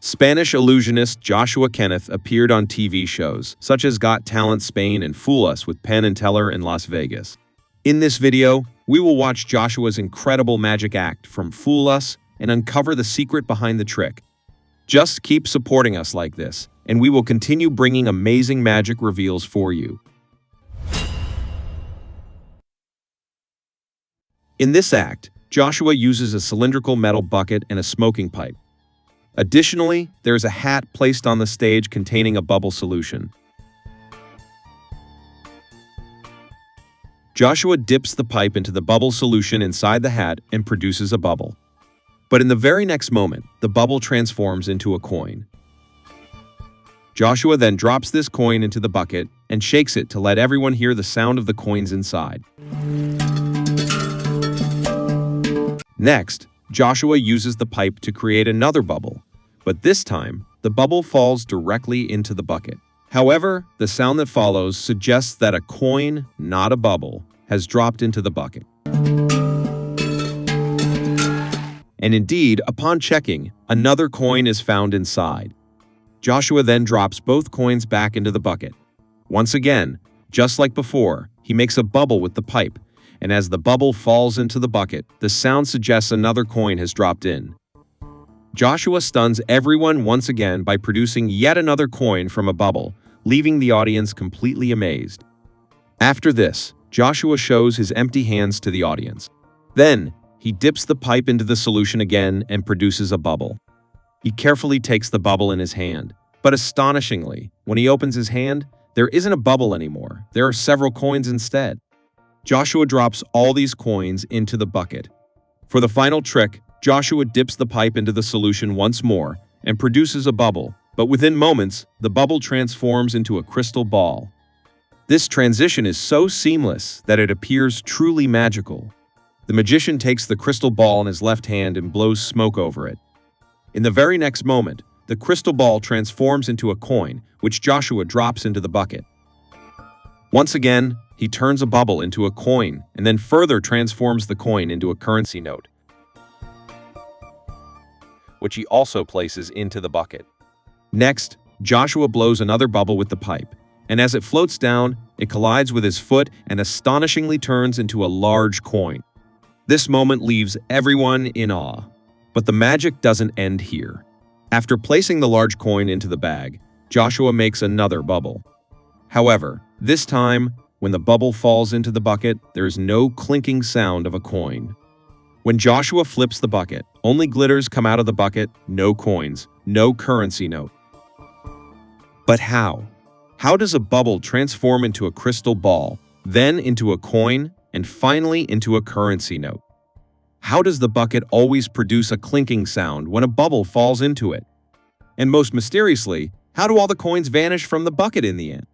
Spanish illusionist Joshua Kenneth appeared on TV shows such as Got Talent Spain and Fool Us with Penn and Teller in Las Vegas. In this video, we will watch Joshua's incredible magic act from Fool Us and uncover the secret behind the trick. Just keep supporting us like this, and we will continue bringing amazing magic reveals for you. In this act, Joshua uses a cylindrical metal bucket and a smoking pipe. Additionally, there is a hat placed on the stage containing a bubble solution. Joshua dips the pipe into the bubble solution inside the hat and produces a bubble. But in the very next moment, the bubble transforms into a coin. Joshua then drops this coin into the bucket and shakes it to let everyone hear the sound of the coins inside. Next, Joshua uses the pipe to create another bubble, but this time, the bubble falls directly into the bucket. However, the sound that follows suggests that a coin, not a bubble, has dropped into the bucket. And indeed, upon checking, another coin is found inside. Joshua then drops both coins back into the bucket. Once again, just like before, he makes a bubble with the pipe, and as the bubble falls into the bucket, the sound suggests another coin has dropped in. Joshua stuns everyone once again by producing yet another coin from a bubble, leaving the audience completely amazed. After this, Joshua shows his empty hands to the audience. Then, he dips the pipe into the solution again and produces a bubble. He carefully takes the bubble in his hand, but astonishingly, when he opens his hand, there isn't a bubble anymore. There are several coins instead. Joshua drops all these coins into the bucket. For the final trick, Joshua dips the pipe into the solution once more and produces a bubble, but within moments, the bubble transforms into a crystal ball. This transition is so seamless that it appears truly magical. The magician takes the crystal ball in his left hand and blows smoke over it. In the very next moment, the crystal ball transforms into a coin, which Joshua drops into the bucket. Once again, he turns a bubble into a coin and then further transforms the coin into a currency note, which he also places into the bucket. Next, Joshua blows another bubble with the pipe, and as it floats down, it collides with his foot and astonishingly turns into a large coin. This moment leaves everyone in awe. But the magic doesn't end here. After placing the large coin into the bag, Joshua makes another bubble. However, this time, when the bubble falls into the bucket, there is no clinking sound of a coin. When Joshua flips the bucket, only glitters come out of the bucket, no coins, no currency note. But how? How does a bubble transform into a crystal ball, then into a coin, and finally into a currency note? How does the bucket always produce a clinking sound when a bubble falls into it? And most mysteriously, how do all the coins vanish from the bucket in the end?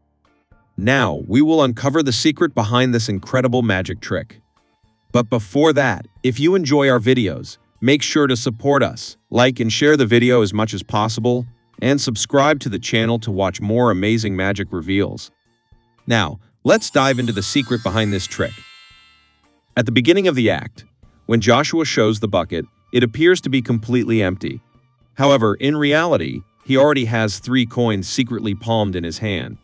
Now, we will uncover the secret behind this incredible magic trick. But before that, if you enjoy our videos, make sure to support us, like and share the video as much as possible, and subscribe to the channel to watch more amazing magic reveals. Now, let's dive into the secret behind this trick. At the beginning of the act, when Joshua shows the bucket, it appears to be completely empty. However, in reality, he already has 3 coins secretly palmed in his hand.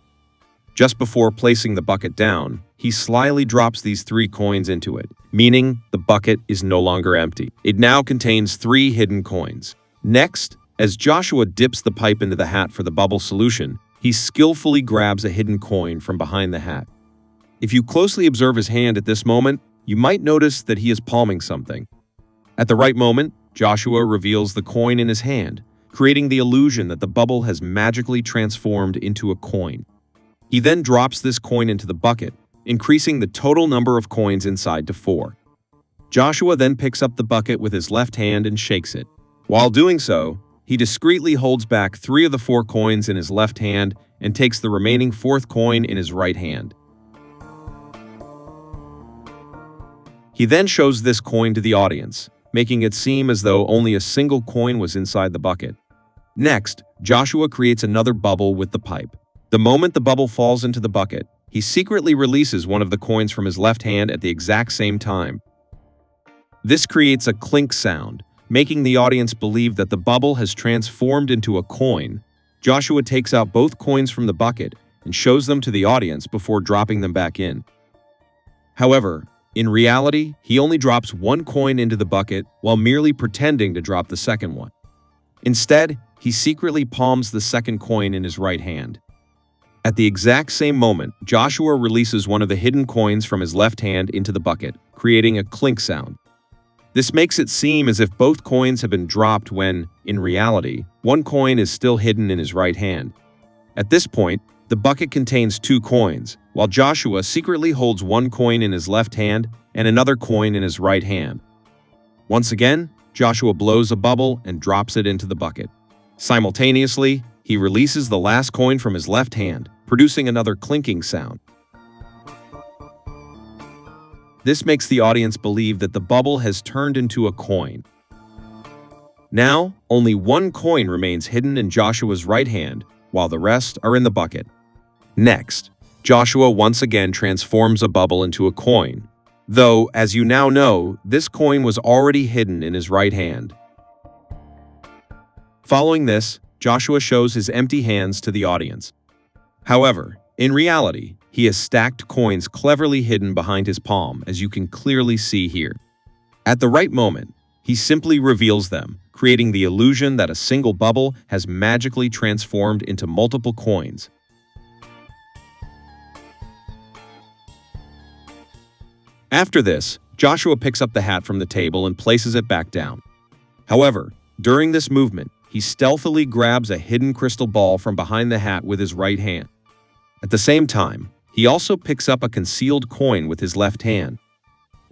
Just before placing the bucket down, he slyly drops these 3 coins into it, meaning the bucket is no longer empty. It now contains 3 hidden coins. Next, as Joshua dips the pipe into the hat for the bubble solution, he skillfully grabs a hidden coin from behind the hat. If you closely observe his hand at this moment, you might notice that he is palming something. At the right moment, Joshua reveals the coin in his hand, creating the illusion that the bubble has magically transformed into a coin. He then drops this coin into the bucket, increasing the total number of coins inside to 4. Joshua then picks up the bucket with his left hand and shakes it. While doing so, he discreetly holds back 3 of the 4 coins in his left hand and takes the remaining 4th coin in his right hand. He then shows this coin to the audience, making it seem as though only a single coin was inside the bucket. Next, Joshua creates another bubble with the pipe. The moment the bubble falls into the bucket, he secretly releases one of the coins from his left hand at the exact same time. This creates a clink sound, making the audience believe that the bubble has transformed into a coin. Joshua takes out both coins from the bucket and shows them to the audience before dropping them back in. However, in reality, he only drops one coin into the bucket while merely pretending to drop the second one. Instead, he secretly palms the second coin in his right hand. At the exact same moment, Joshua releases one of the hidden coins from his left hand into the bucket, creating a clink sound. This makes it seem as if both coins have been dropped when, in reality, one coin is still hidden in his right hand. At this point, the bucket contains two coins, while Joshua secretly holds one coin in his left hand and another coin in his right hand. Once again, Joshua blows a bubble and drops it into the bucket. Simultaneously, he releases the last coin from his left hand, producing another clinking sound. This makes the audience believe that the bubble has turned into a coin. Now, only one coin remains hidden in Joshua's right hand, while the rest are in the bucket. Next, Joshua once again transforms a bubble into a coin, though, as you now know, this coin was already hidden in his right hand. Following this, Joshua shows his empty hands to the audience. However, in reality, he has stacked coins cleverly hidden behind his palm, as you can clearly see here. At the right moment, he simply reveals them, creating the illusion that a single bubble has magically transformed into multiple coins. After this, Joshua picks up the hat from the table and places it back down. However, during this movement, he stealthily grabs a hidden crystal ball from behind the hat with his right hand. At the same time, he also picks up a concealed coin with his left hand.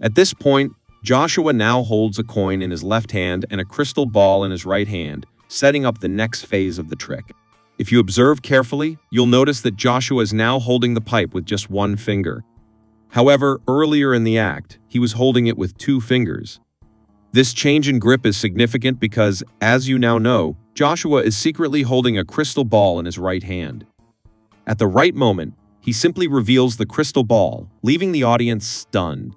At this point, Joshua now holds a coin in his left hand and a crystal ball in his right hand, setting up the next phase of the trick. If you observe carefully, you'll notice that Joshua is now holding the pipe with just one finger. However, earlier in the act, he was holding it with two fingers. This change in grip is significant because, as you now know, Joshua is secretly holding a crystal ball in his right hand. At the right moment, he simply reveals the crystal ball, leaving the audience stunned.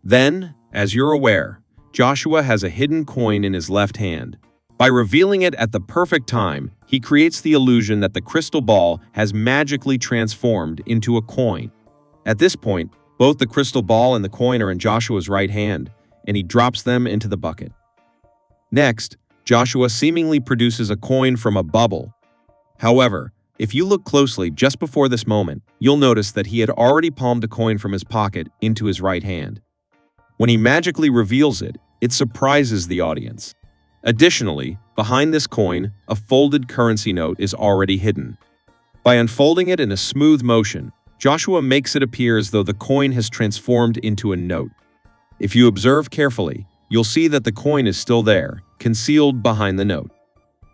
Then, as you're aware, Joshua has a hidden coin in his left hand. By revealing it at the perfect time, he creates the illusion that the crystal ball has magically transformed into a coin. At this point, both the crystal ball and the coin are in Joshua's right hand, and he drops them into the bucket. Next, Joshua seemingly produces a coin from a bubble. However, if you look closely just before this moment, you'll notice that he had already palmed a coin from his pocket into his right hand. When he magically reveals it, it surprises the audience. Additionally, behind this coin, a folded currency note is already hidden. By unfolding it in a smooth motion, Joshua makes it appear as though the coin has transformed into a note. If you observe carefully, you'll see that the coin is still there, concealed behind the note.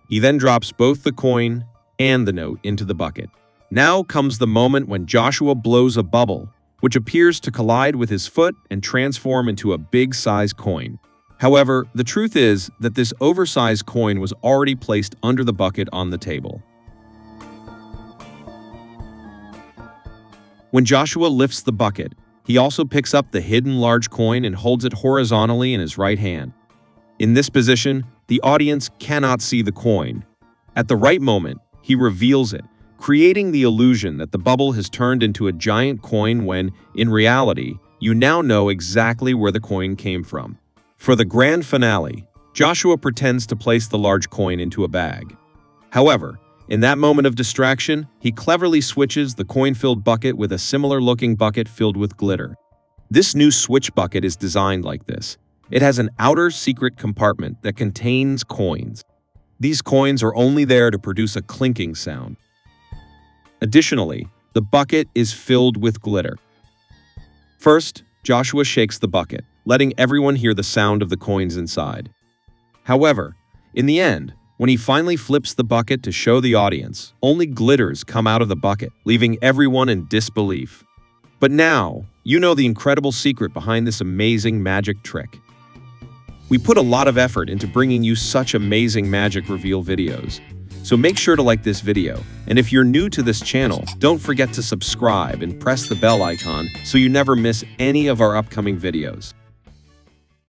He then drops both the coin and the note into the bucket. Now comes the moment when Joshua blows a bubble, which appears to collide with his foot and transform into a big-size coin. However, the truth is that this oversized coin was already placed under the bucket on the table. When Joshua lifts the bucket, he also picks up the hidden large coin and holds it horizontally in his right hand. In this position, the audience cannot see the coin. At the right moment, he reveals it, creating the illusion that the bubble has turned into a giant coin when, in reality, you now know exactly where the coin came from. For the grand finale, Joshua pretends to place the large coin into a bag. However, in that moment of distraction, he cleverly switches the coin-filled bucket with a similar-looking bucket filled with glitter. This new switch bucket is designed like this. It has an outer secret compartment that contains coins. These coins are only there to produce a clinking sound. Additionally, the bucket is filled with glitter. First, Joshua shakes the bucket, letting everyone hear the sound of the coins inside. However, in the end, when he finally flips the bucket to show the audience, only glitters come out of the bucket, leaving everyone in disbelief. But now, you know the incredible secret behind this amazing magic trick. We put a lot of effort into bringing you such amazing magic reveal videos. So make sure to like this video, and if you're new to this channel, don't forget to subscribe and press the bell icon so you never miss any of our upcoming videos.